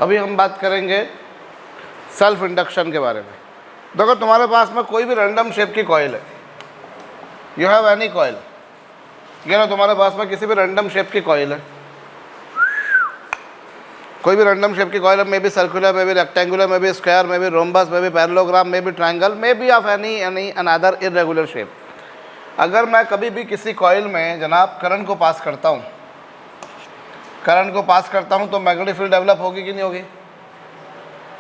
अभी हम बात करेंगे सेल्फ इंडक्शन के बारे में। देखो तुम्हारे पास में कोई भी रैंडम शेप की कॉइल है, यू हैव एनी कॉइल, ये ना तुम्हारे पास में किसी भी रैंडम शेप की कॉइल है, कोई भी रैंडम शेप की कॉइल है, may be circular, may be rectangular, may be square, may be rhombus, may be parallelogram, may be triangle, may be of any another irregular shape. अगर मैं कभी भी किसी कॉइल में जनाब करंट को पास करता हूँ, तो मैग्नेटिक फील्ड डेवलप होगी कि नहीं होगी?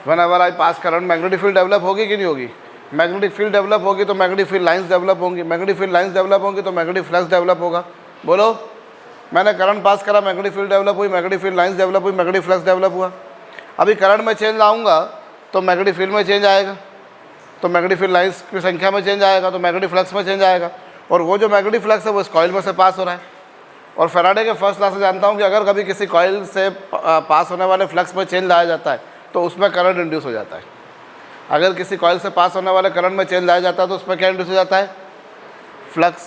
Whenever I pass current magnetic field develop होगी कि नहीं होगी? मैग्नेटिक फील्ड डेवलप होगी तो मैग्नेटिक फील्ड लाइंस डेवलप होंगी, मैग्नेटिक फील्ड लाइंस डेवलप होंगी तो मैग्नेटिक फ्लक्स डेवलप होगा। बोलो, मैंने करंट पास करा, मैग्नेटिक फील्ड डेवलप हुई, मैग्नेटिक फील्ड लाइंस डेवलप हुई, मैग्नेटिक फ्लक्स डेवलप हुआ। अभी करंट में चेंज लाऊंगा तो मैग्नेटिक फील्ड में चेंज आएगा, तो मैग्नेटिक फील्ड लाइंस की संख्या में चेंज आएगा, तो मैग्नेटिक फ्लक्स में चेंज आएगा, और वो जो मैग्नेटिक फ्लक्स है वो इस कॉइल में से पास हो रहा है। और फैराडे के फर्स्ट लॉ से जानता हूँ कि अगर कभी किसी कॉइल से पास होने वाले फ्लक्स में चेंज लाया जाता है तो उसमें करंट इंड्यूस हो जाता है। अगर किसी कॉइल से पास होने वाले करंट में चेंज लाया जाता है तो उसमें क्या इंड्यूस हो जाता है? फ्लक्स।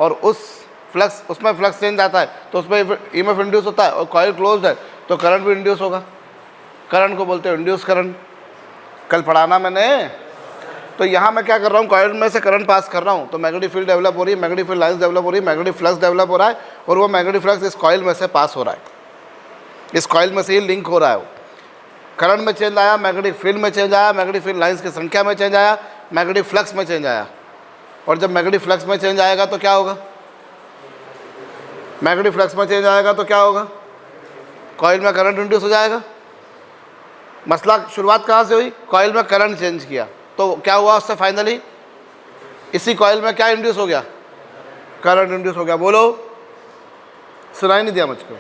और उसमें फ्लक्स चेंज आता है तो उसमें ईएमएफ इंड्यूस होता है, और कॉइल क्लोज्ड है तो करंट भी इंड्यूस होगा। करंट को बोलते हैं इंड्यूस करंट, कल पढ़ाना मैंने। तो यहाँ मैं क्या कर रहा हूँ, कॉइल में से करंट पास कर रहा हूँ तो मैग्नेटिक फील्ड डेवलप हो रही है, मैग्नेटिक फील्ड लाइंस डेवलप हो रही है, मैग्नेटिक फ्लक्स डेवलप हो रहा है, और वो मैग्नेटिक फ्लक्स इस कॉइल में से पास हो रहा है, इस कॉइल में से ही लिंक हो रहा है। वो करंट में चेंज आया, मैग्नेटिक फील्ड में चेंज आया, मैग्नेटिक फील्ड लाइंस की संख्या में चेंज आया, मैग्नेटिक फ्लक्स में चेंज आया। और जब मैग्नेटिक फ्लक्स में चेंज आएगा तो क्या होगा? मैग्नेटिक फ्लक्स में चेंज आएगा तो क्या होगा? कॉइल में करंट इंड्यूस हो जाएगा। मसला शुरुआत कहाँ से हुई? कॉइल में करंट चेंज किया तो क्या हुआ उससे? फाइनली इसी कॉइल में क्या इंड्यूस हो गया? करंट इंड्यूस हो गया। बोलो, सुनाई नहीं दिया मुझको?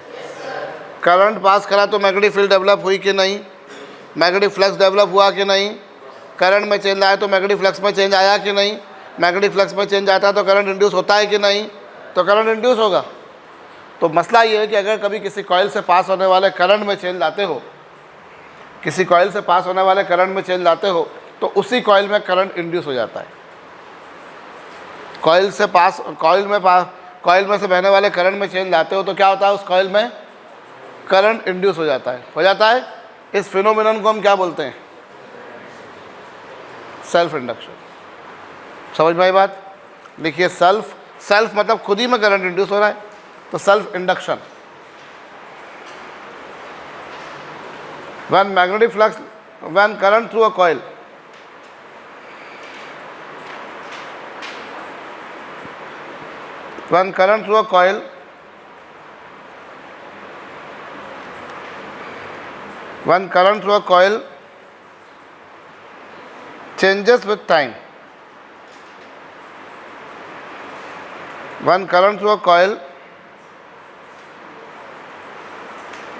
करंट पास करा तो मैग्नेटिक फील्ड डेवलप हुई कि नहीं? मैग्नेटिक फ्लक्स डेवलप हुआ कि नहीं? करंट में चेंज आया तो मैग्नेटिक फ्लक्स में चेंज आया कि नहीं? मैग्नेटिक फ्लक्स में चेंज आता है तो करंट इंड्यूस होता है कि नहीं? तो करंट इंड्यूस होगा। तो मसला ये है कि अगर कभी किसी कॉइल से पास होने वाले करंट में चेंज लाते हो, किसी कॉइल से पास होने वाले करंट में चेंज लाते हो तो उसी कॉइल में करंट इंड्यूस हो जाता है। कॉइल में से बहने वाले करंट में चेंज लाते हो तो क्या होता है? उस कॉइल में करंट इंड्यूस हो जाता है, इस फिनोमिनन को हम क्या बोलते हैं? Self induction. समझ में आई बात? लिखिए, सेल्फ मतलब खुद ही में करंट इंड्यूस हो रहा है, तो self induction. when magnetic flux, when current through a coil, when current through a coil changes with time, when current through a coil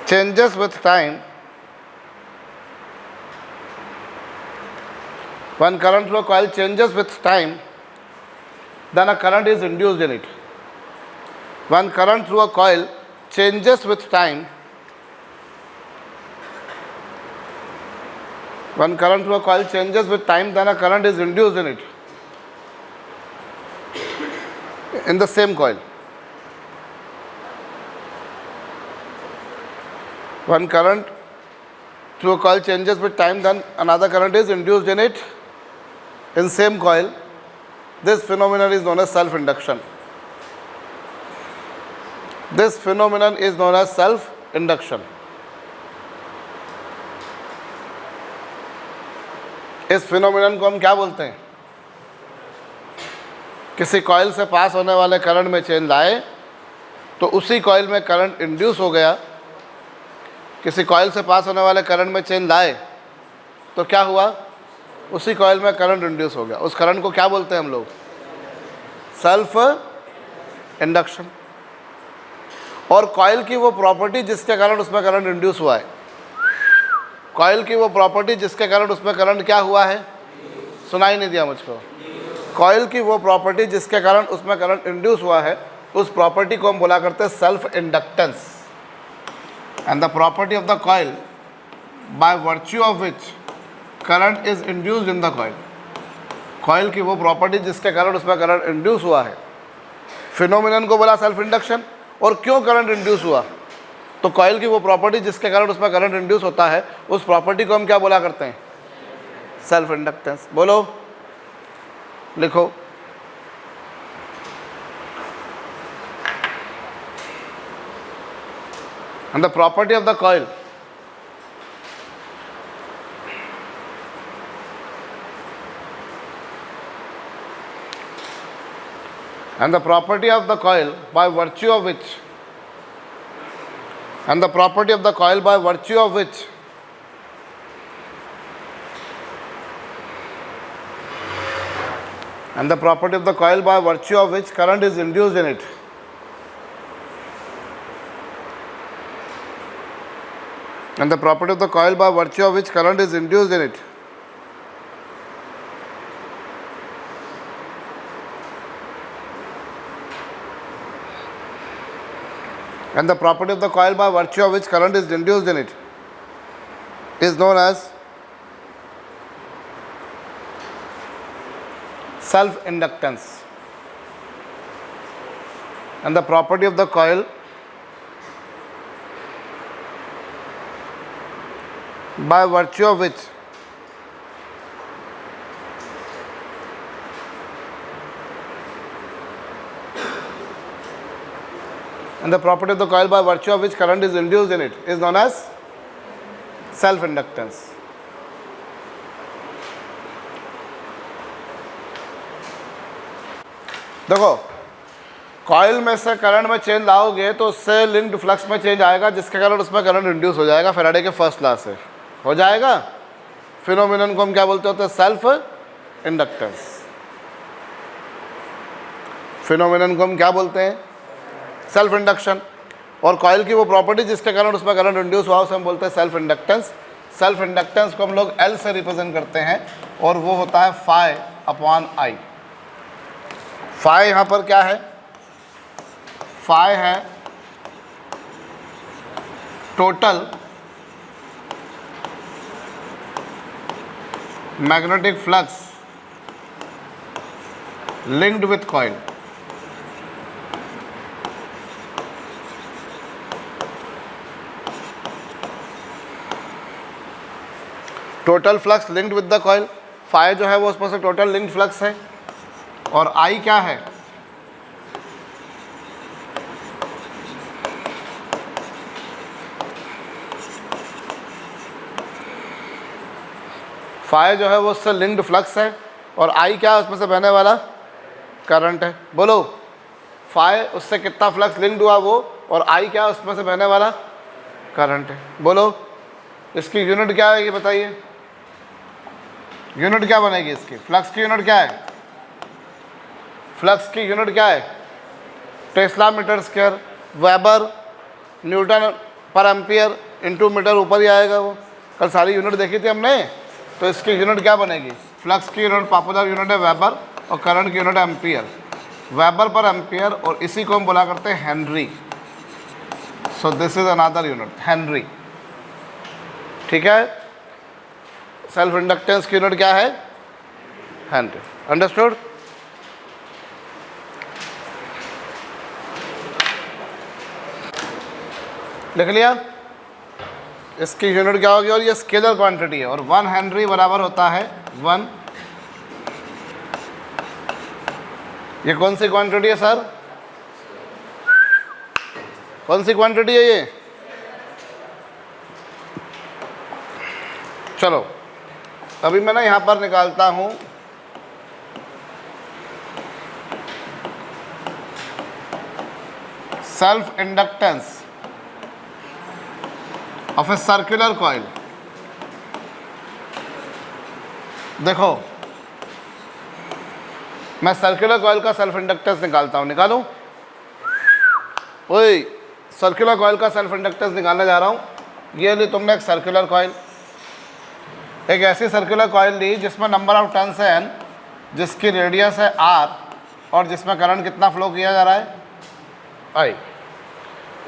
changes with time, when current through a coil changes with time, then a current is induced in it. When current through a coil changes with time, when current through a coil changes with time, then a current is induced in it, in the same coil. When current through a coil changes with time, then another current is induced in it, in same coil. This phenomenon is known as self-induction. This phenomenon is known as self-induction. इस phenomenon को हम क्या बोलते हैं? किसी coil से पास होने वाले करंट में चेंज लाए तो उसी कॉइल में करंट इंड्यूस हो गया। किसी कॉइल से पास होने वाले करंट में चेंज लाए तो क्या हुआ? उसी कॉइल में करंट इंड्यूस हो गया। उस करंट को क्या बोलते हैं हम लोग? Self induction. और कॉइल की वो प्रॉपर्टी जिसके कारण उसमें करंट इंड्यूस हुआ है, कॉइल की वो प्रॉपर्टी जिसके कारण उसमें करंट क्या हुआ है? सुनाई नहीं दिया मुझको? कॉइल की वो प्रॉपर्टी जिसके कारण उसमें करंट इंड्यूस हुआ है, उस प्रॉपर्टी को हम बोला करते हैं self inductance. And the property of the coil by virtue of which current is induced in the coil, coil की वो प्रॉपर्टी जिसके कारण उसमें करंट इंड्यूस हुआ है, फिनोमिनन को बोला सेल्फ इंडक्शन। और क्यों करंट इंड्यूस हुआ? तो कॉइल की वो प्रॉपर्टी जिसके कारण उसमें करंट इंड्यूस होता है, उस प्रॉपर्टी को हम क्या बोला करते हैं? Self inductance. बोलो, लिखो। And the property of the coil and the property of the coil by virtue of which and the property of the coil by virtue of which and the property of the coil by virtue of which current is induced in it and the property of the coil by virtue of which current is induced in it and the property of the coil by virtue of which current is induced in it is known as self-inductance. And the property of the coil by virtue of which and the property of the coil by virtue of which current is induced in it is known as self-inductance. देखो, coil में से current में change लाओगे तो उससे linked flux में change आएगा, जिसके कारण उसमें करंट इंड्यूस हो जाएगा। फैराडे के फर्स्ट लॉ से हो जाएगा। फिनोमिनन को हम क्या बोलते होते हैं? Self inductance. फिनोमिनन को हम क्या बोलते हैं? Self induction. और कॉइल की वो प्रॉपर्टी जिसके कारण उसमें करंट इंड्यूस हुआ उसे हम बोलते हैं सेल्फ इंडक्टेंस। सेल्फ इंडक्टेंस को हम लोग एल से रिप्रेजेंट करते हैं और वो होता है फाई अपॉन आई। फाई यहाँ पर क्या है? फाई है total magnetic flux linked with coil. Total flux linked with the coil. Phi जो है वो उसमें से टोटल लिंक्ड फ्लक्स है। और आई क्या है? फाई जो है वो उससे लिंक्ड फ्लक्स है। और आई क्या है? उसमें से बहने वाला करंट है। बोलो, फाई उससे कितना फ्लक्स लिंक्ड हुआ वो, और आई क्या है? उसमें से बहने वाला करंट है। बोलो, इसकी यूनिट क्या है ये बताइए? यूनिट क्या बनेगी इसकी? फ्लक्स की यूनिट क्या है? फ्लक्स की यूनिट क्या है? Tesla metre square, weber newton per ampere into metre, ऊपर ही आएगा वो। कल सारी यूनिट देखी थी हमने। तो इसकी यूनिट क्या बनेगी? फ्लक्स की यूनिट पॉपुलर यूनिट है वेबर और करंट की यूनिट है एम्पियर। वेबर पर एम्पियर, और इसी को हम बोला करते हैं Henry. So this is another unit, Henry. ठीक है। सेल्फ इंडक्टेंस की यूनिट क्या है? हेनरी। अंडरस्टूड? लिख लिया? इसकी यूनिट क्या होगी? और ये स्केलर क्वांटिटी है। और 1 हेनरी बराबर होता है 1। ये कौन सी क्वांटिटी है सर? कौन सी क्वांटिटी है ये? चलो, अभी मैं ना यहाँ पर निकालता हूँ self inductance of a circular coil. देखो, मैं सर्कुलर कॉइल का सेल्फ इंडक्टेंस निकालता हूँ। निकालूं? ओए, सर्कुलर कॉइल का सेल्फ इंडक्टेंस निकालने जा रहा हूँ। ये ली तुमने एक सर्कुलर कॉइल, एक ऐसी सर्कुलर कॉइल ली जिसमें नंबर ऑफ टर्न्स है n, जिसकी रेडियस है r, और जिसमें करंट कितना फ्लो किया जा रहा है? I।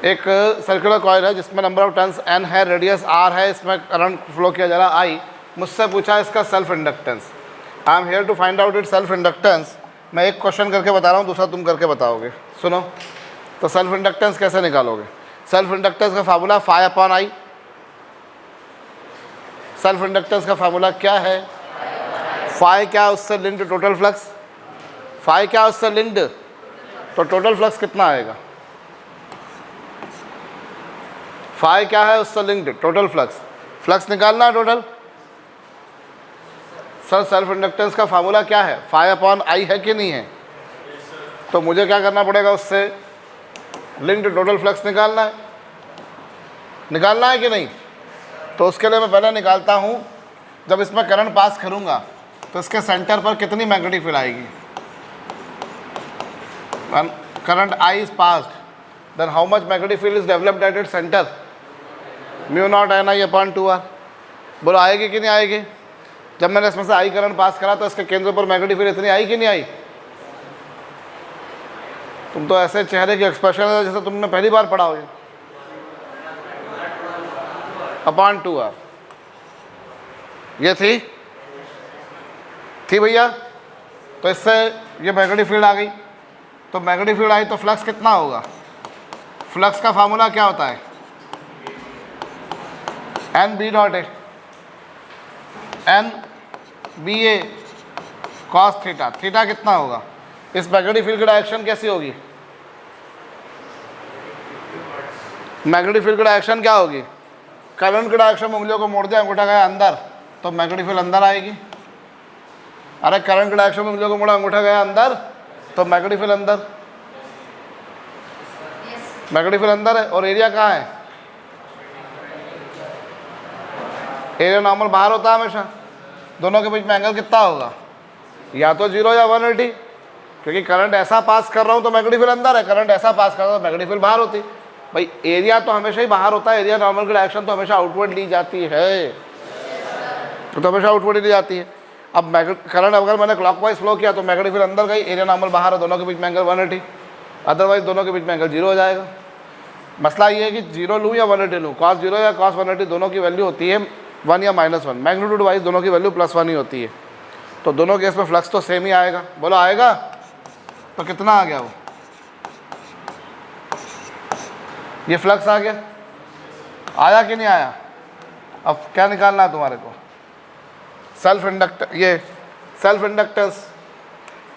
एक सर्कुलर कॉइल है जिसमें नंबर ऑफ टर्न्स n है, रेडियस r है, इसमें करंट फ्लो किया जा रहा है I। मुझसे पूछा इसका self inductance. I am here to find out it self inductance. मैं एक क्वेश्चन करके बता रहा हूँ, दूसरा तुम करके बताओगे। सुनो, तो सेल्फ इंडक्टेंस कैसे निकालोगे? सेल्फ इंडक्टेंस का formula phi upon I. Self inductance का फार्मूला क्या है? फाई क्या उससे लिंक्ड टोटल फ्लक्स, फाई क्या उससे लिंक्ड, तो टोटल फ्लक्स कितना आएगा? फाई क्या है उससे लिंक्ड? टोटल फ्लक्स, फ्लक्स निकालना है टोटल। सर सेल्फ इंडक्टेंस का फार्मूला क्या है? फाई अपॉन आई है कि नहीं है? तो मुझे क्या करना पड़ेगा? उससे लिंक्ड टोटल फ्लक्स निकालना है, निकालना है कि नहीं? तो उसके लिए मैं पहले निकालता हूँ, जब इसमें करंट पास करूँगा तो इसके सेंटर पर कितनी मैग्नेटिक फील्ड आएगी? Current I is passed, then how much magnetic field is developed at its centre? Mu naught N I upon 2r। बोलो आएगी कि नहीं आएगी? जब मैंने इसमें से आई करंट पास करा तो इसके केंद्र पर मैग्नेटिक फील्ड इतनी आई कि नहीं आई? तुम तो ऐसे चेहरे की एक्सप्रेशन है जैसे तुमने पहली बार पढ़ा हो। अपॉन 2r ये थी भैया। तो इससे ये मैग्नेटिक फील्ड आ गई, तो मैग्नेटिक फील्ड आई तो फ्लक्स कितना होगा? फ्लक्स का फार्मूला क्या होता है? N B dot A, N B A cos theta. Theta कितना होगा? इस मैग्नेटिक फील्ड की डायरेक्शन कैसी होगी? मैग्नेटिक फील्ड की डायरेक्शन क्या होगी? करंट की डायरेक्शन में उंगलियों को मोड़ दिया, अंगूठा गया अंदर, तो मैग्नेटिक फील्ड अंदर आएगी। अरे करंट की डायरेक्शन में उंगलियों को मोड़ा, अंगूठा गया अंदर, तो मैग्नेटिक फील्ड अंदर। मैग्नेटिक फील्ड अंदर है और एरिया कहाँ है? एरिया नॉर्मल बाहर होता है हमेशा। दोनों के बीच में एंगल कितना होगा? या तो 0 या 180, क्योंकि करंट ऐसा पास कर रहा हूँ तो मैग्नेटिक फील्ड अंदर है, करंट ऐसा पास कर रहा हूँ तो मैग्नेटिक फील्ड बाहर होती। भाई एरिया तो हमेशा ही बाहर होता है, एरिया नॉर्मल की डायरेक्शन तो हमेशा आउटवर्ड ली जाती है, तो हमेशा आउटवर्ड ली जाती है। अब करंट अगर मैंने क्लॉकवाइज फ्लो किया तो मैग्नेटिक फील्ड अंदर गई, एरिया नॉर्मल बाहर है, दोनों के बीच में एंगल 180, अदरवाइज दोनों के बीच में एंगल 0 हो जाएगा। मसला ये है कि 0 लूँ या 180 लूँ, cos 0 या cos 180 दोनों की वैल्यू होती है 1 या -1, मैग्नीट्यूड वाइज दोनों की वैल्यू +1 ही होती है। तो दोनों केस में फ्लक्स तो सेम ही आएगा। बोलो आएगा? तो कितना आ गया वो? ये फ्लक्स आ गया, आया कि नहीं आया? अब क्या निकालना है तुम्हारे को? सेल्फ इंडक्ट, ये सेल्फ इंडक्टेंस।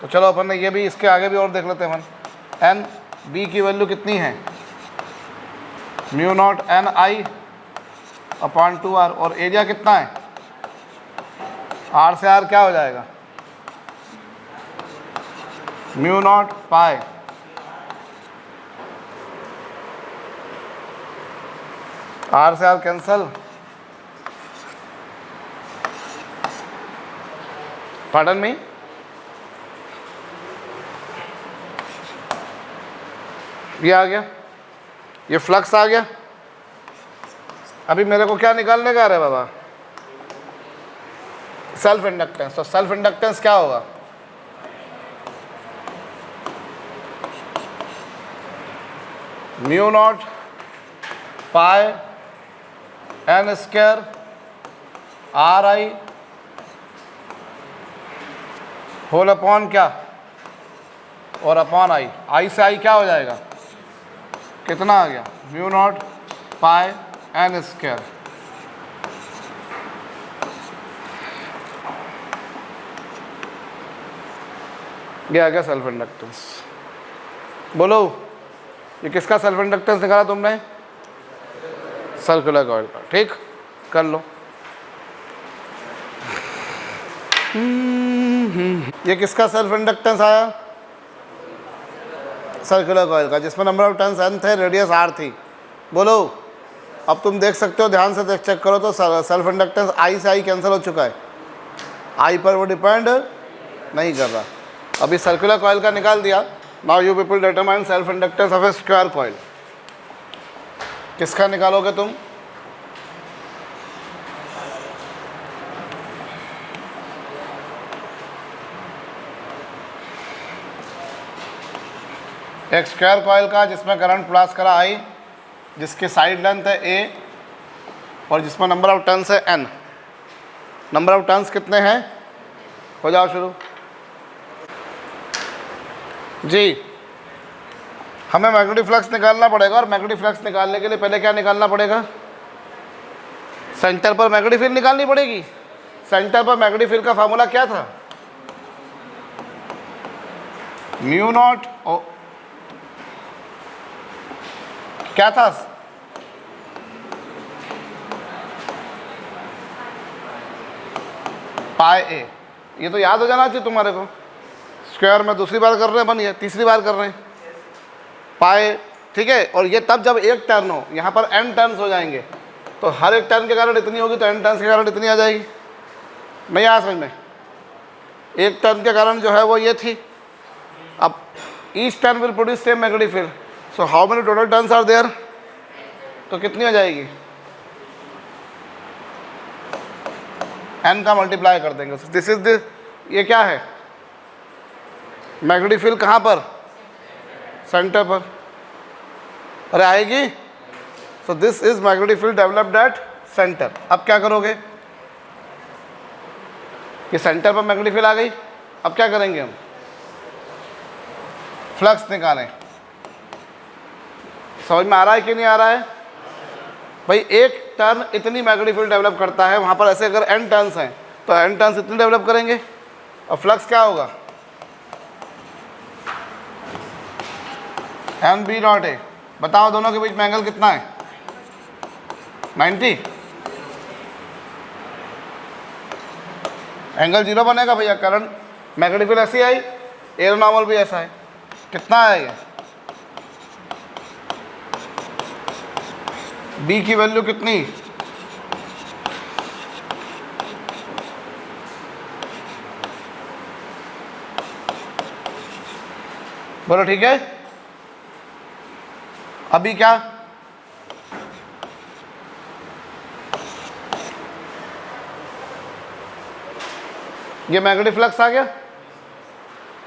तो चलो अपन ने ये भी, इसके आगे भी और देख लेते हैं अपन। एन बी की वैल्यू कितनी है? Mu naught N I upon 2r, और एरिया कितना है? r से r क्या हो जाएगा? म्यू नॉट पाई r से r कैंसल, पार्डन में ये आ गया, ये फ्लक्स आ गया। अभी मेरे को क्या निकालने का है बाबा? Self inductance. तो सेल्फ इंडक्टेंस क्या होगा? Mu naught pi N square R I whole upon क्या? और अपॉन आई। आई से आई क्या हो जाएगा? कितना आ गया? Mu naught pi N square. ये आ गया सेल्फ इंडक्टेंस। बोलो ये किसका सेल्फ इंडक्टेंस निकाला तुमने? सर्कुलर कॉइल का। ठीक, कर लो। ये किसका सेल्फ इंडक्टेंस आया? सर्कुलर कॉइल का, जिसमें नंबर ऑफ टर्न्स n थे, रेडियस r थी। बोलो अब तुम देख सकते हो, ध्यान से चेक करो तो सेल्फ इंडक्टेंस i से i कैंसिल हो चुका है, i पर वो डिपेंड नहीं कर रहा। अभी सर्कुलर कॉइल का निकाल दिया। Now you people determine self inductance of A square coil. किसका निकालोगे तुम? एक स्क्वायर कॉइल का जिसमें करंट पास करा आई, जिसकी साइड लेंथ है a और जिसमें नंबर ऑफ टर्न्स है n। नंबर ऑफ टर्न्स कितने हैं? हो जाओ शुरू जी। हमें मैग्नेटिक फ्लक्स निकालना पड़ेगा, और मैग्नेटिक फ्लक्स निकालने के लिए पहले क्या निकालना पड़ेगा? सेंटर पर मैग्नेटिक फील्ड निकालनी पड़ेगी। सेंटर पर मैग्नेटिक फील्ड का फार्मूला क्या था? म्यू नॉट क्या था? पाई ए। ये तो याद हो जाना चाहिए तुम्हारे को। स्क्वायर में दूसरी बार कर रहे हैं अपन, ये तीसरी बार कर रहे हैं। पाई, ठीक है। और ये तब जब एक टर्न हो, यहाँ पर n टर्न्स हो जाएंगे, तो हर एक टर्न के कारण इतनी होगी, तो n टर्न्स के कारण इतनी आ जाएगी। नहीं आया समझ में? एक टर्न के कारण जो है वो ये थी। अब each turn will produce same magnetic field, so how many total turns are there? तो कितनी हो जाएगी? n का मल्टीप्लाई कर देंगे। दिस इज दिस, ये क्या है? मैग्नेटिक फील्ड कहाँ पर? सेंटर पर। अरे आएगी। So this is magnetic field developed at centre. अब क्या करोगे? ये सेंटर पर मैग्नेटिक फील्ड आ गई। अब क्या करेंगे हम? फ्लक्स निकालें। समझ में आ रहा है कि नहीं आ रहा है? भाई एक टर्न इतनी मैग्नेटिक फील्ड डेवलप करता है, वहाँ पर ऐसे अगर n टर्न्स हैं तो n टर्न्स इतनी डेवलप करेंगे। और फ्लक्स क्या होगा? M B naught A. बताओ दोनों के बीच में एंगल कितना है? 90। एंगल 0 बनेगा भैया। करंट मैग्नेटिक फील्ड ऐसी आई, एरो नॉर्मल भी ऐसा है। कितना है ये? बी की वैल्यू कितनी? बोलो ठीक है। अभी क्या? ये मैग्नेटिक फ्लक्स आ गया।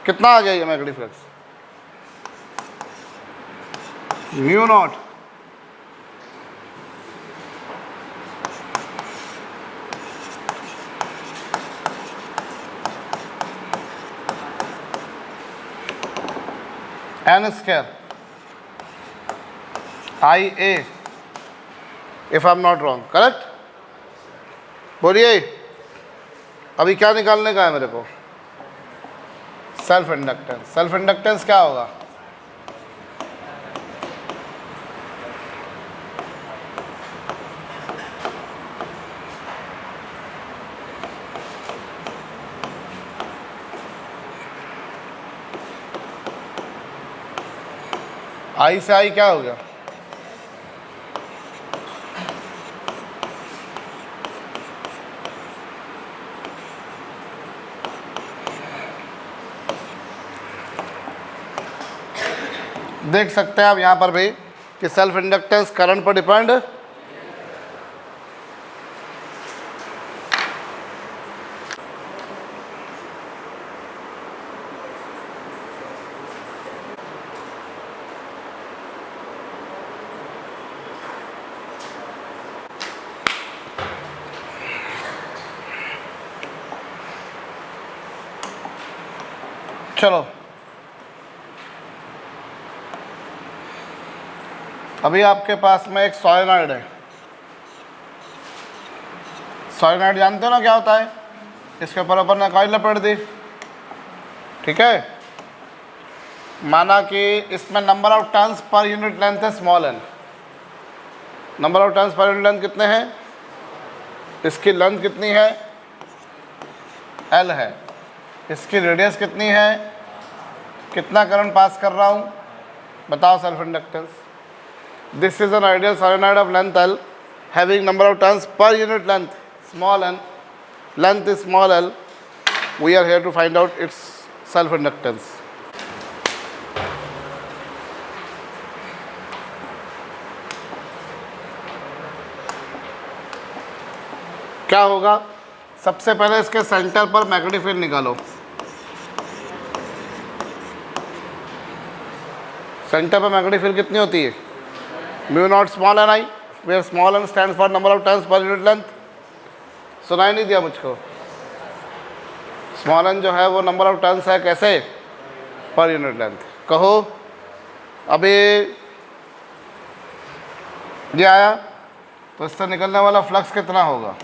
कितना आ गया ये magnetic flux? Mu naught n square I A, if I am not wrong, correct? बोलिए। अभी क्या निकालने का है मेरे को? Self inductance. सेल्फ इंडक्टेंस क्या होगा? आई से आई क्या हो गया? देख सकते हैं आप यहाँ पर भी कि सेल्फ इंडक्टेंस करंट पर डिपेंड। चलो अभी आपके पास में एक सोलेनॉइड है। सोलेनॉइड जानते हो ना क्या होता है? इसके ऊपर अपन ने कॉइल लपेट दी, ठीक है। माना कि इसमें number of turns per unit length है small n। Number of turns per unit length कितने हैं? इसकी लेंथ कितनी है? l है। इसकी रेडियस कितनी है? कितना करंट पास कर रहा हूँ? बताओ self inductance. This is an ideal solenoid of length l having number of turns per unit length small n. Length is small l. We are here to find out its self inductance. क्या होगा? सबसे पहले इसके centre पर magnetic field निकालो। Centre पर magnetic field कितनी होती है? Mu naught small N I, where small N stands for number of turns per unit length. सुनाई नहीं दिया मुझको? स्मॉल एन जो है वो नंबर ऑफ टर्न्स है, कैसे? पर यूनिट लेंथ। कहो अब ये आया तो इससे निकलने वाला फ्लक्स कितना होगा,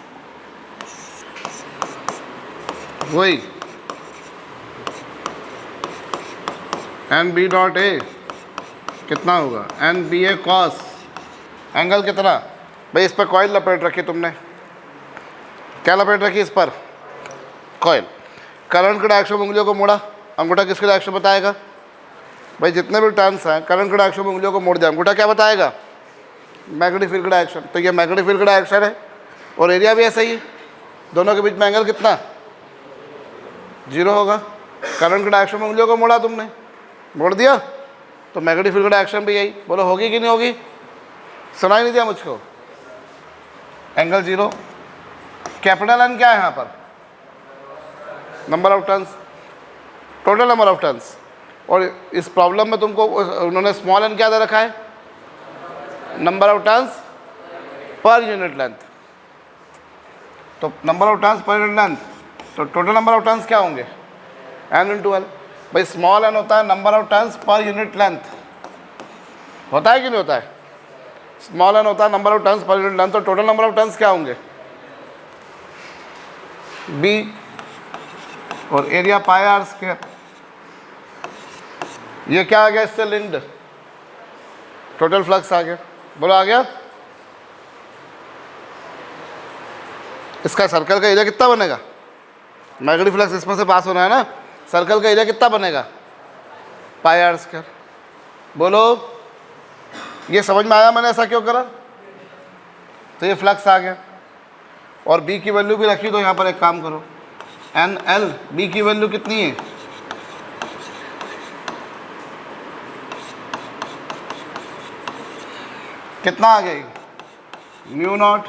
वही एन बी डॉट ए कितना होगा, N B A cos angle कितना। भाई इस पर कॉइल लपेट रखी तुमने, क्या लपेट रखी इस पर, कॉइल। करंट के डायरेक्शन में उंगलियों को मोड़ा, अंगूठा किसके डायरेक्शन बताएगा। भाई जितने भी टर्न्स हैं करंट के डायरेक्शन में उंगलियों को मोड़ दिया, अंगूठा क्या बताएगा, मैग्नेटिक फील्ड का डायरेक्शन। तो ये मैग्नेटिक फील्ड का डायरेक्शन है और एरिया भी ऐसा ही है, दोनों के बीच में एंगल कितना, 0 होगा। करंट के डायरेक्शन में उंगलियों को मोड़ा तुमने, मोड़ दिया, तो मैग्नेटिक फील्ड का डायरेक्शन भी यही। बोलो होगी कि नहीं होगी, सुनाई नहीं दिया मुझको, एंगल 0। कैपिटल एन क्या है यहाँ पर, number of turns, total number of turns. और इस प्रॉब्लम में तुमको उन्होंने स्मॉल एन क्या दे रखा है, number of turns per unit length. तो number of turns per unit length, तो टोटल नंबर ऑफ टर्न्स क्या होंगे, एन इंटू एल। भाई स्मॉल एन होता है number of turns per unit length, होता है कि नहीं होता है, स्मॉल एन होता है number of turns per unit length. तो टोटल नंबर ऑफ टर्न्स क्या होंगे, बी, और एरिया पाई आर स्क्वायर। ये क्या आ गया, इससे लिंक्ड टोटल फ्लक्स आ गया। बोलो आ गया। इसका सर्कल का एरिया कितना बनेगा, मैग्नेटिक फ्लक्स इसमें से पास होना है ना, सर्कल का एरिया कितना बनेगा, पाई आर स्क्वायर। बोलो ये समझ में आया मैंने ऐसा क्यों करा। तो ये फ्लक्स आ गया और बी की वैल्यू भी रखी। तो यहाँ पर एक काम करो, एन एल बी की वैल्यू कितनी है, कितना आ गई, mu naught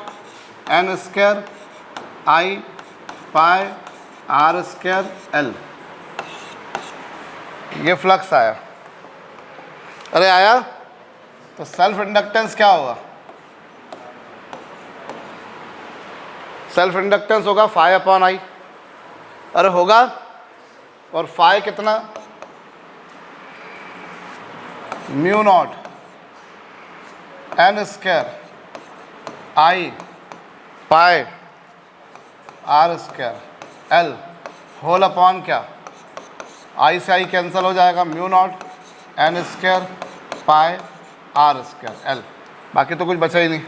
N square I pi R square L. ये फ्लक्स आया, अरे आया। तो सेल्फ इंडक्टेंस क्या होगा, सेल्फ इंडक्टेंस होगा फाई अपॉन आई। अरे होगा, और फाई कितना, mu naught N square I pi R square L whole upon क्या, आई से आई कैंसिल हो जाएगा, mu naught N square pi R square L. बाकी तो कुछ बचा ही नहीं।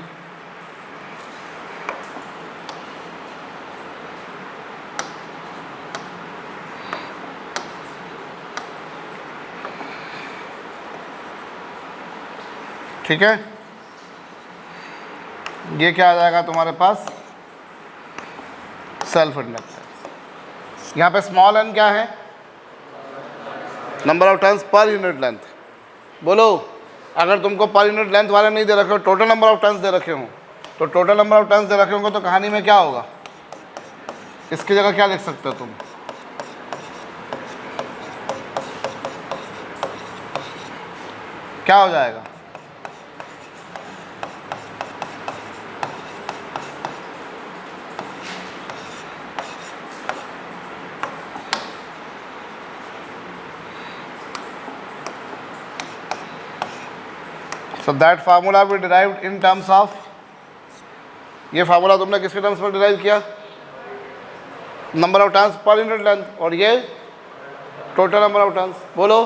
ठीक है, ये क्या आ जाएगा तुम्हारे पास, सेल्फ इंडक्टेंस। यहाँ पे स्मॉल एन क्या है, number of turns per unit length. बोलो अगर तुमको पर यूनिट लेंथ वाले नहीं दे रखे हो, टोटल नंबर ऑफ टर्न्स दे रखे हों, तो टोटल नंबर ऑफ टर्न्स दे रखे होंगे तो कहानी में क्या होगा, इसकी जगह क्या लिख सकते हो तुम, क्या हो जाएगा, so that formula we derived in terms of, ये फार्मूला तुमने किसके टर्म्स पर डिराइव किया, number of turns per unit length, और ये टोटल नंबर ऑफ टर्न्स। बोलो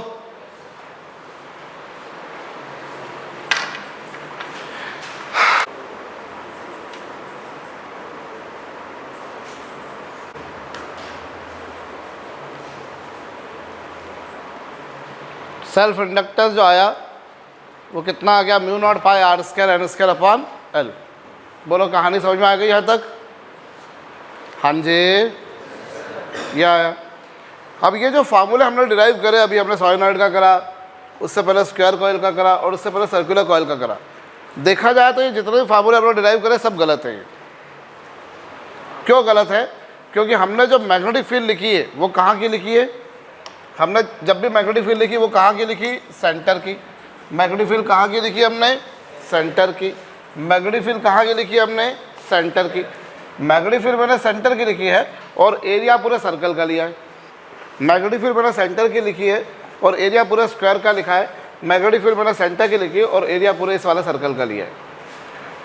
सेल्फ इंडक्टेंस जो आया वो कितना आ गया, mu naught pi R square N square upon L. बोलो कहानी समझ में आ गई यहाँ तक, हाँ जी ये आया। अब ये जो फार्मूले हमने डिराइव करे, अभी हमने सॉलिनॉइड का करा, उससे पहले स्क्वायर कॉइल का करा, और उससे पहले सर्कुलर कॉइल का करा। देखा जाए तो ये जितने भी फार्मूले हमने डिराइव करे सब गलत है। ये क्यों गलत है, क्योंकि हमने जो मैग्नेटिक फील्ड लिखी है वो कहाँ की लिखी है, हमने जब भी मैग्नेटिक फील्ड लिखी वो कहाँ की लिखी, सेंटर की। मैग्नेटिक फील्ड कहाँ की लिखी हमने, सेंटर की। मैग्नेटिक फील्ड कहाँ की लिखी हमने, सेंटर की। मैग्नेटिक फील्ड मैंने सेंटर की लिखी है और एरिया पूरे सर्कल का लिया है। मैग्नेटिक फील्ड मैंने सेंटर की लिखी है और एरिया पूरे स्क्वायर का लिखा है। मैग्नेटिक फील्ड मैंने सेंटर की लिखी और एरिया पूरे इस वाले सर्कल का लिया है।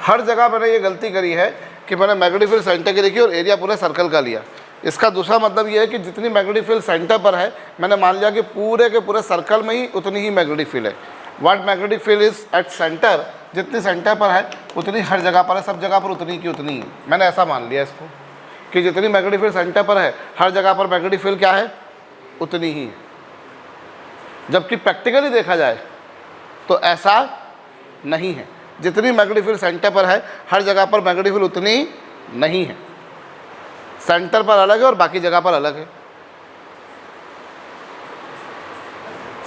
हर जगह मैंने ये गलती करी है कि मैंने मैग्नेटिक फील्ड सेंटर की लिखी और एरिया पूरे सर्कल का लिया। इसका दूसरा मतलब ये है कि जितनी मैग्नेटिक फील्ड सेंटर पर है मैंने मान लिया कि पूरे के पूरे सर्कल में ही उतनी ही मैग्नेटिक फील्ड है। What magnetic field is at centre, जितनी सेंटर पर है उतनी हर जगह पर है, सब जगह पर उतनी की उतनी है। मैंने ऐसा मान लिया इसको कि जितनी मैग्नेटिक फील्ड सेंटर पर है हर जगह पर मैग्नेटिक फील्ड क्या है, उतनी ही है। जबकि प्रैक्टिकली देखा जाए तो ऐसा नहीं है। जितनी मैग्नेटिक फील्ड सेंटर पर है हर जगह पर मैग्नेटिक फील्ड उतनी नहीं है। सेंटर पर अलग है और बाकी जगह पर अलग है।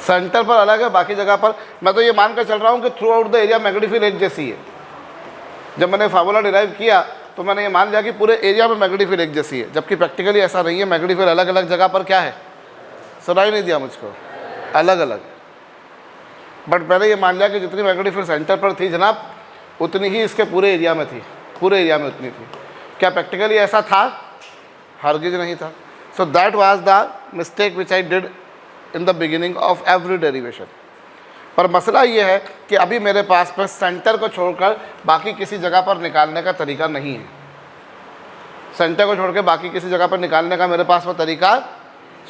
सेंटर पर अलग है, बाकी जगह पर मैं तो ये मानकर चल रहा हूँ कि through out the area magnetic field एक जैसी है। जब मैंने फार्मूला डिराइव किया तो मैंने ये मान लिया कि पूरे एरिया में मैग्नेटिक फील्ड एक जैसी है, जबकि प्रैक्टिकली ऐसा नहीं है। मैग्नेटिक फील्ड अलग अलग जगह पर क्या है, सुनाई नहीं दिया मुझको, अलग अलग। बट मैंने ये मान लिया कि जितनी मैग्नेटिक फील्ड सेंटर पर थी जनाब उतनी ही इसके पूरे एरिया में थी, पूरे एरिया में उतनी थी। क्या प्रैक्टिकली ऐसा था? हरगिज नहीं था। So that was the mistake which I did in the beginning of every derivation. पर मसला ये है कि अभी मेरे पास में सेंटर को छोड़कर बाकी किसी जगह पर निकालने का तरीका नहीं है। सेंटर को छोड़ के बाकी किसी जगह पर निकालने का मेरे पास में तरीका।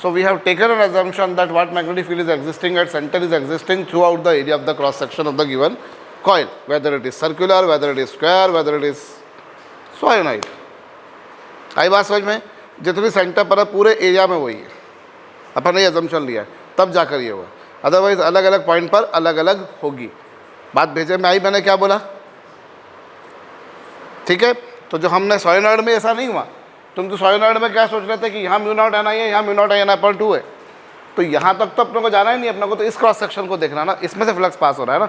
So we have taken an assumption that what magnetic field is existing at center is existing throughout the area of the cross section of the given coil, whether it is circular, whether it is square, whether it is solenoid। आई बात समझ में? जितनी centre पर है पूरे area में वही है। अपन ने assumption लिया है तब जाकर ये हुआ, अदरवाइज अलग अलग पॉइंट पर अलग अलग होगी। बात भेजे में आई? मैंने क्या बोला? ठीक है। तो जो हमने सोलेनॉइड में ऐसा नहीं हुआ। तुम तो सोलेनॉइड में क्या सोच रहे थे कि यहाँ म्यू नॉट एन आई है, यहाँ म्यू नॉट एन आई पर 2 है, तो यहाँ तक तो अपने को जाना ही नहीं। अपने को तो इस क्रॉस सेक्शन को देखना ना, इसमें से फ्लक्स पास हो रहा है ना।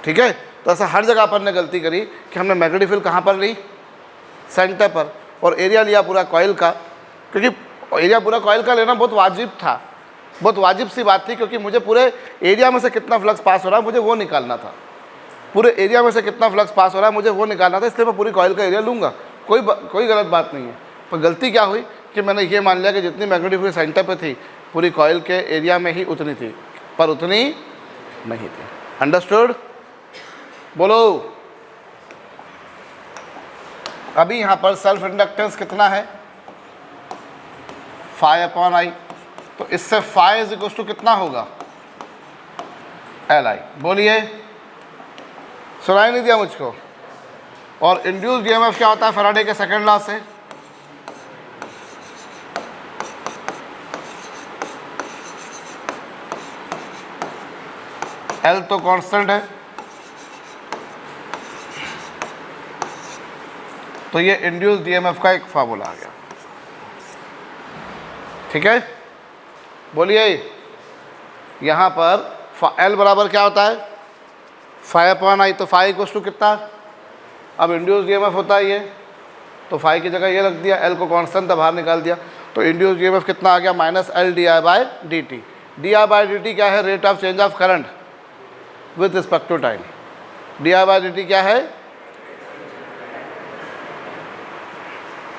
ठीक है। तो ऐसा हर जगह अपन ने गलती करी कि हमने मैग्नेटिक फील्ड कहाँ पर ली, सेंटर पर, और एरिया लिया पूरा कॉइल का। क्योंकि एरिया पूरा कॉइल का लेना बहुत वाजिब था, बहुत वाजिब सी बात थी, क्योंकि मुझे पूरे एरिया में से कितना फ्लक्स पास हो रहा है मुझे वो निकालना था। पूरे एरिया में से कितना फ्लक्स पास हो रहा है मुझे वो निकालना था, इसलिए मैं पूरी कॉइल का एरिया लूँगा। कोई गलत बात नहीं है। पर गलती क्या हुई कि मैंने ये मान लिया कि जितनी मैग्नेटिक फील्ड सेंटर पे थी पूरी कॉइल के एरिया में ही उतनी थी, पर उतनी नहीं थी। अंडरस्टूड? बोलो। अभी यहाँ पर सेल्फ इंडक्टेंस कितना है, phi/I। तो इससे phi इज इक्वल टू कितना होगा, Li। बोलिए, सुनाई नहीं दिया मुझको? और इंड्यूस्ड ईएमएफ क्या होता है फैराडे के सेकंड लॉ से? L तो कांस्टेंट है, तो ये इंड्यूस्ड ईएमएफ का एक फार्मूला आ गया। ठीक है। बोलिए, यहाँ पर L बराबर क्या होता है, phi/I। तो phi इक्वल टू कितना, अब इंड्यूस्ड ईएमएफ होता है ये, तो phi की जगह ये रख दिया, L को कांस्टेंट था बाहर निकाल दिया, तो इंड्यूस्ड ईएमएफ कितना आ गया, -L/di/dt। di/dt क्या है, rate of change of current with respect to time. di/dt क्या है,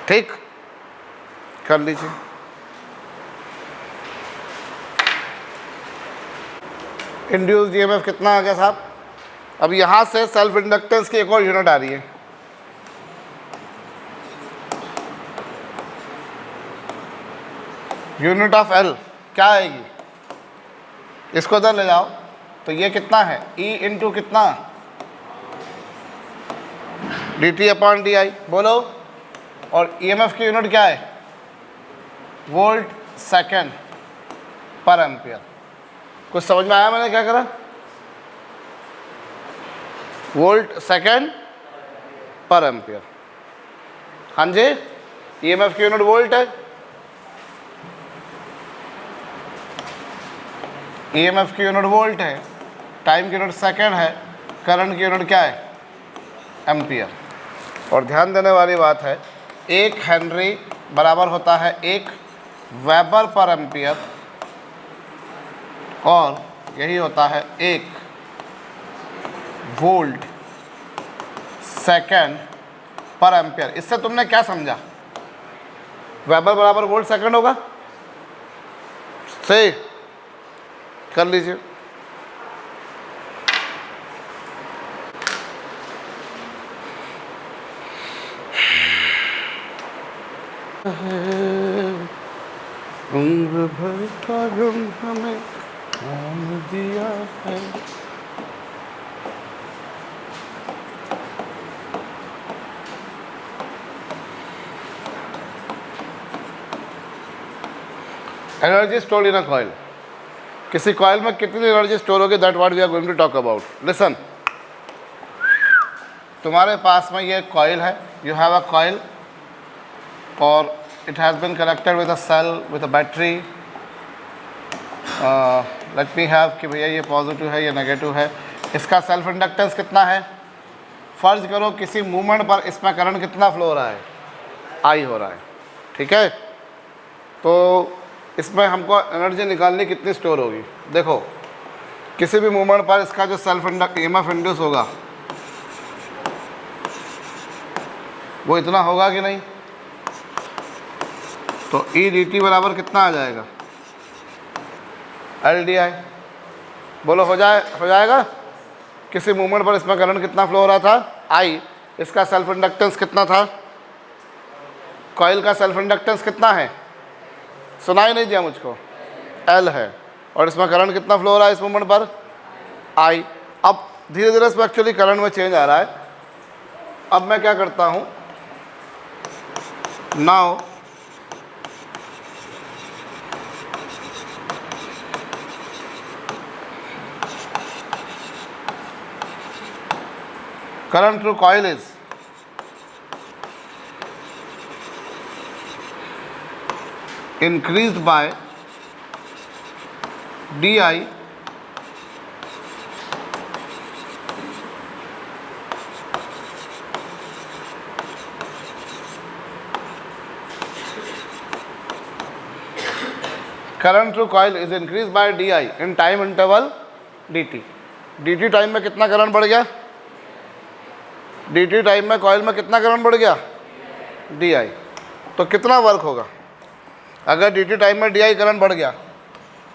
ठीक कर लीजिए। इंड्यूस्ड ईएमएफ कितना आ गया साहब? अब यहाँ से सेल्फ इंडक्टेंस की एक और यूनिट आ रही है, यूनिट ऑफ एल क्या आएगी, इसको इधर ले जाओ। तो ये कितना है, E इंटू कितना, dt/di। बोलो। और ईएमएफ की यूनिट क्या है, वोल्ट सेकेंड पर एम्पियर। कुछ समझ में आया मैंने क्या करा? वोल्ट सेकेंड पर एम्पियर। हाँ जी, ईएमएफ की यूनिट वोल्ट है, ईएमएफ की यूनिट वोल्ट है, टाइम की यूनिट सेकेंड है, करंट की यूनिट क्या है, एम्पियर। और ध्यान देने वाली बात है, 1 हेनरी बराबर होता है 1 वेबर पर एम्पियर, और यही होता है 1 वोल्ट सेकेंड पर एम्पियर। इससे तुमने क्या समझा, वेबर बराबर वोल्ट सेकेंड होगा, सही कर लीजिए। उम्र भर का गम हमें काम दिया है। Energy store in a coil, किसी कॉइल में कितनी एनर्जी स्टोर होगी, that what we are going to talk about. Listen, तुम्हारे पास में ये कॉइल है, यू हैव अ कॉइल और it has been connected with a cell with a battery. Let me have कि भैया ये पॉजिटिव है, ये नेगेटिव है। इसका सेल्फ इंडक्टेंस कितना है? फ़र्ज करो किसी मूवमेंट पर इसमें करंट कितना फ्लो हो रहा है, आई हो रहा है, ठीक है। तो इसमें हमको एनर्जी निकालनी कितनी स्टोर होगी? देखो, किसी भी मूवमेंट पर इसका जो सेल्फ EMF इंड्यूस होगा वो इतना होगा कि नहीं? तो ई डी टी बराबर कितना आ जाएगा? LDI। बोलो हो जाएगा। किसी मूवमेंट पर इसमें करंट कितना फ्लो हो रहा था? I। इसका सेल्फ इंडक्टेंस कितना था? कॉइल का सेल्फ इंडक्टेंस कितना है? सुनाई नहीं दिया मुझको? L है। और इसमें करंट कितना फ्लो हो रहा है इस मूवमेंट पर? I। अब धीरे धीरे इसमें एक्चुअली करंट में चेंज आ रहा है। अब मैं क्या करता हूँ, now current through coil is increased by DI current through coil is increased by DI in time interval DT। DT time में कितना करंट बढ़ गया? DT टाइम में कॉइल में कितना करंट बढ़ गया? DI। तो कितना वर्क होगा? अगर DT टाइम में DI करंट बढ़ गया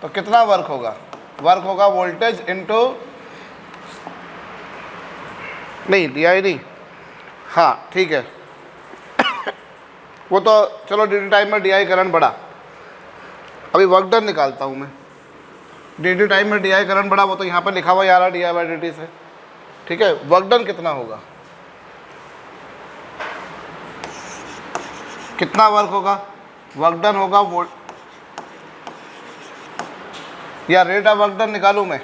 तो कितना वर्क होगा? वर्क होगा वोल्टेज इनटू, नहीं DI नहीं, हाँ ठीक है वो तो चलो DT टाइम में DI करंट बढ़ा, अभी वर्क डन निकालता हूँ मैं। DT टाइम में DI करंट बढ़ा, वो तो यहाँ पर लिखा हुआ आ रहा DI/dt से, ठीक है। वर्क डन कितना होगा? कितना वर्क होगा? वर्क डन होगा या रेट ऑफ वर्क डन निकालूं मैं?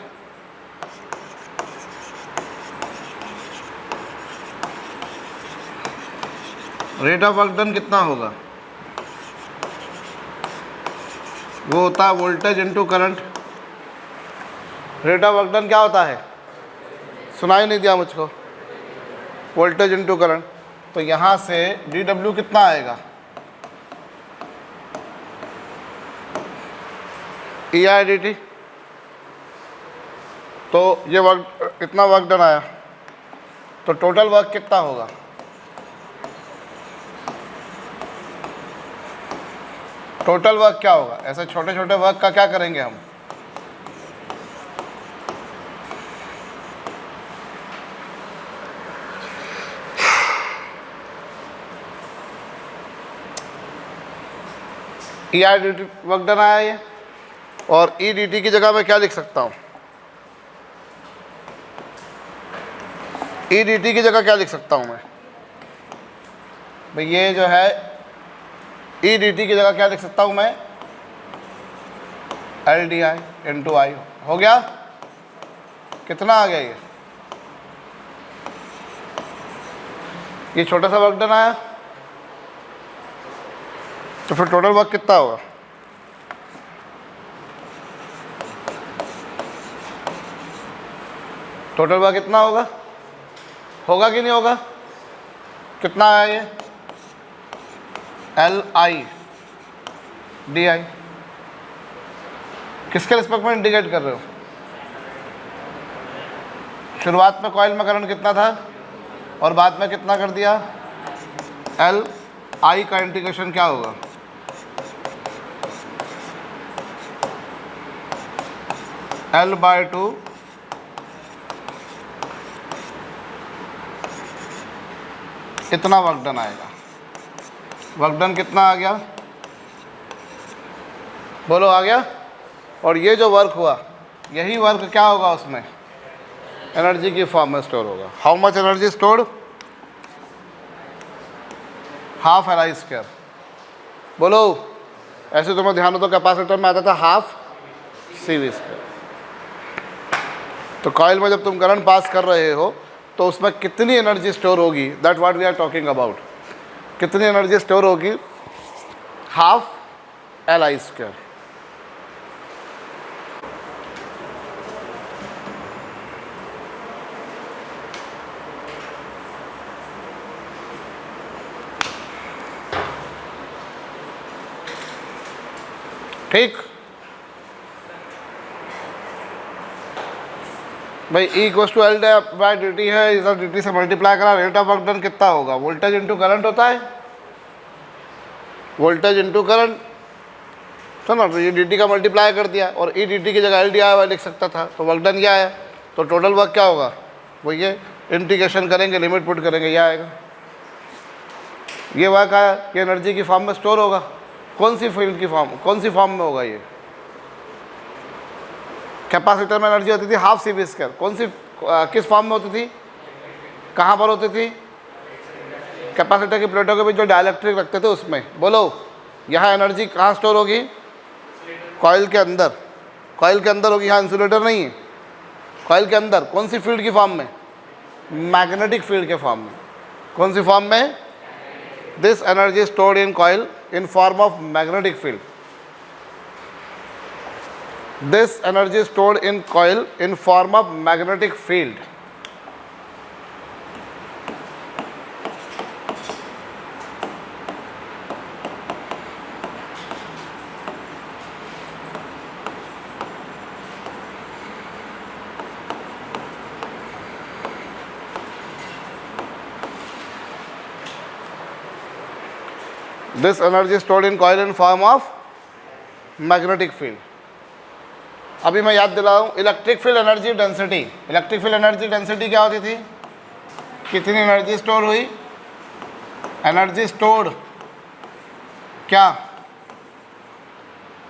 रेट ऑफ वर्क डन कितना होगा? वो होता है voltage into current. Rate of work done क्या होता है? सुनाई नहीं दिया मुझको? Voltage into current. तो यहाँ से dW कितना आएगा? EI/dt। तो ये वर्क, इतना वर्क डन आया, तो टोटल वर्क कितना होगा? टोटल वर्क क्या होगा? ऐसे छोटे छोटे वर्क का क्या करेंगे हम? EI/dt वर्क डन आया ये, और EDT की जगह मैं क्या लिख सकता हूँ? EDT की जगह क्या लिख सकता हूँ मैं भाई? ये जो है EDT की जगह क्या लिख सकता हूँ मैं? LDI into I। हो गया? कितना आ गया ये छोटा सा वर्क डन आया, तो फिर टोटल वर्क कितना होगा? टोटल वर्क कितना होगा? होगा कि नहीं होगा? कितना आया ये? LI/DI। किसके रिस्पेक्ट में इंडिकेट कर रहे हो? शुरुआत में कॉइल में करंट कितना था और बाद में कितना कर दिया? LI का इंटीग्रेशन क्या होगा? L/2 इतना वर्क डन आएगा। वर्क डन कितना आ गया, बोलो आ गया। और ये जो वर्क हुआ, यही वर्क क्या होगा उसमें, एनर्जी की फॉर्म में स्टोर होगा। How much energy stored, half L I square. बोलो, ऐसे तुम्हें ध्यान हो तो कैपेसिटर में आता था हाफ सी वी स्क्वायर। तो कॉइल में जब तुम करंट पास कर रहे हो तो उसमें कितनी एनर्जी स्टोर होगी, that what we are talking about. कितनी एनर्जी स्टोर होगी, हाफ एल आई स्क्वायर। ठीक भाई, E equal to L by D T है, इधर डी टी से मल्टीप्लाई करा, रेट ऑफ वर्क डन कितना होगा, वोल्टेज इंटू करंट होता है, वोल्टेज इंटू करंट। तो ना, तो ये डी टी का मल्टीप्लाई कर दिया और E डी टी की जगह एल डी आई लिख सकता था, तो वर्क डन क्या है, तो टोटल वर्क क्या होगा, वो ये इंटीग्रेशन करेंगे, लिमिट पुट करेंगे, ये आएगा। ये वर्क आया, ये एनर्जी की फॉर्म में स्टोर होगा। कौन सी फील्ड की फॉर्म, कौन सी फॉर्म में होगा ये, कैपेसिटर में एनर्जी होती थी हाफ सी वी स्क्वायर, कौन सी किस फॉर्म में होती थी, कहाँ पर होती थी, कैपेसिटर की प्लेटों के बीच जो डाइलेक्ट्रिक रखते थे उसमें। बोलो, यहाँ एनर्जी कहाँ स्टोर होगी, कॉइल के अंदर, कॉइल के अंदर होगी, यहाँ इंसुलेटर नहीं है, कॉइल के अंदर। कौन सी फील्ड की फॉर्म में, मैग्नेटिक फील्ड के फॉर्म में। कौन सी फॉर्म में, this energy stored in coil in form of magnetic field. This energy is stored in coil in form of magnetic field. This energy is stored in coil in form of magnetic field. अभी मैं याद दिलाऊं, electric field energy density, electric field energy density क्या होती थी, कितनी energy store हुई, energy stored क्या,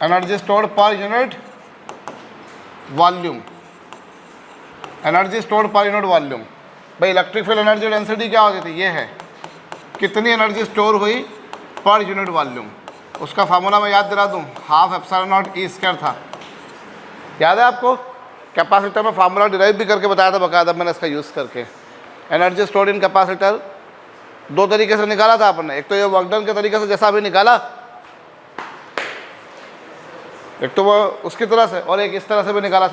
energy stored per unit volume, energy stored per unit volume. भाई इलेक्ट्रिक फील्ड एनर्जी डेंसिटी क्या होती थी, ये है कितनी एनर्जी स्टोर हुई पर यूनिट वॉल्यूम। उसका फार्मूला मैं याद दिला दूं, half epsilon not E square था, याद है आपको। कैपेसिटर में फार्मूला डिराइव भी करके बताया था बकायदा मैंने इसका यूज़ करके। एनर्जी स्टोर्ड इन कैपेसिटर दो तरीके से निकाला था आपने, एक तो ये वर्क डन के तरीके से जैसा अभी निकाला, एक तो वो उसकी तरह से, और एक इस तरह से भी निकाला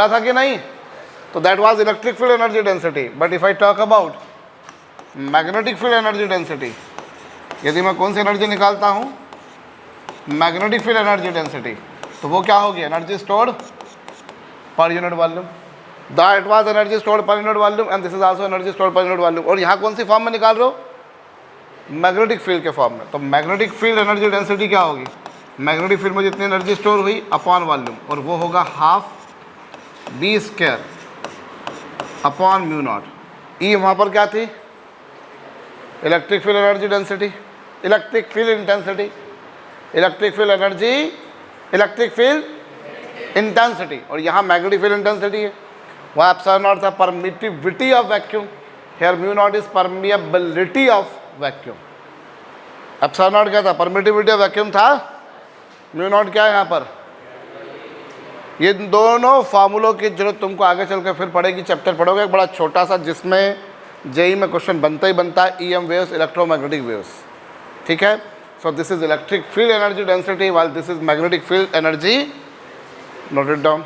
था कि नहीं। तो that was electric field energy density. But if I talk about magnetic field energy density, यदि मैं कौन सी एनर्जी निकालता हूँ, मैग्नेटिक फील्ड एनर्जी डेंसिटी, तो वो क्या होगी, energy stored per unit volume. That was energy stored per unit volume and this is also energy stored per unit volume. और यहाँ कौन सी फॉर्म में निकाल रहे हो, मैग्नेटिक फील्ड के फॉर्म में। तो मैग्नेटिक फील्ड एनर्जी डेंसिटी क्या होगी, मैग्नेटिक फील्ड में जितनी एनर्जी स्टोर हुई अपॉन वॉल्यूम, और वो होगा half B square upon mu naught. ई वहाँ पर क्या थी, electric field energy density, electric field intensity, electric field energy, electric field intensity, और यहाँ मैग्नेटिक फील्ड इंटेंसिटी है। वहाँ एप्सिलॉन नॉट था permittivity of vacuum, here mu naught is permeability of vacuum. Epsilon naught क्या था, परमिटिविटी ऑफ वैक्यूम था, mu naught क्या है यहाँ पर। ये दोनों फार्मूलों की जरूरत तुमको आगे चल कर फिर पड़ेगी, चैप्टर पढ़ोगे एक बड़ा छोटा सा, जिसमें जेई में क्वेश्चन बनता ही बनता है, ईएम वेव्स, इलेक्ट्रोमैग्नेटिक वेव्स, ठीक है। So this is electric field energy density, while this is magnetic field energy, note it down.